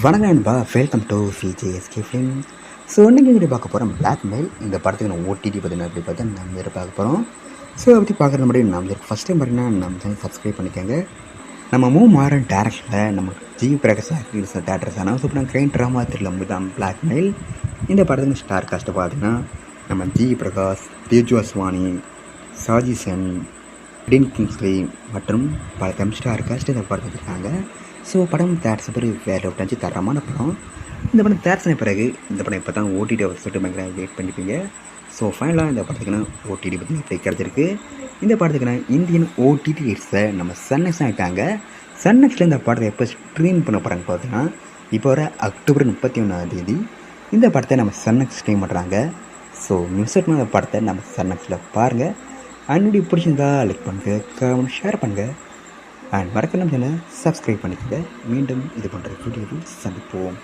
வணக்கம் நண்பா, welcome to சிஜேஎஸ்கே film. So இன்றைக்கி வீடியோ பார்க்க போகிறோம் பிளாக்மெயில். இந்த படத்துக்கு நான் ஓடிடி பார்த்தீங்கன்னா எப்படி பார்த்தா நம்ம இதில் பார்க்க போகிறோம். ஸோ அதை பற்றி பார்க்குறது முன்னாடி நம்ம ஃபஸ்ட் டைம் பார்த்தீங்கன்னா நம்ம சேனல் சப்ஸ்கிரைப் பண்ணிக்கோங்க. நம்ம மூவ் மாறன் டேரக்ஷனில் நம்ம ஜிவி பிரகாஷ் டேரக்டர்ஸ் ஆனால் சூப்பராக கிரைம் ட்ராமா த்ரில்லர் தான் பிளாக்மெயில். இந்த படத்துக்கு ஸ்டார் காஸ்ட்டை பார்த்தீங்கன்னா நம்ம ஜிவி பிரகாஷ், தேஜு அஸ்வானி, சாஜி சென், டின் கிங்ஸ்லி மற்றும் பல ஸ்டார் காஸ்ட் இந்த படம் வச்சுருக்காங்க. ஸோ படம் தேர்ட்ஸ் பிறகு வேறு விட்டாச்சு தரமான படம். இந்த படம் தேர்ட்ஸின பிறகு இந்த படம் இப்போ தான் ஓடிடி சொல்லிட்டு பயங்கர வெயிட் பண்ணிப்பீங்க. ஸோ ஃபைனலாக இந்த படத்துக்குன்னா ஓடிடி பற்றி எப்படி கிடச்சிருக்கு. இந்த படத்துக்குன்னா இந்தியன் ஓடிடி ஹிட்ஸை நம்ம சன்னெக்ஸ் ஆகிட்டாங்க. சன்னெக்ஸில் இந்த படத்தை எப்போ ஸ்ட்ரீம் பண்ண போகிறாங்க பார்த்தீங்கன்னா இப்போ வர அக்டோபர் 31 இந்த படத்தை நம்ம சன்னெக்ஸ் ஸ்ட்ரீம் பண்ணுறாங்க. ஸோ மிஸ் அவுட் பண்ண படத்தை நம்ம சன்னெக்ஸில் பாருங்கள். அண்ட் பிடிச்சிருந்தா லைக் பண்ணுங்கள், கமெண்ட் ஷேர் பண்ணுங்கள். அண்ட் மறக்காம சேனலை சப்ஸ்கிரைப் பண்ணிக்கோங்க. மீண்டும் இது போன்ற வீடியோவில் சந்திப்போம்.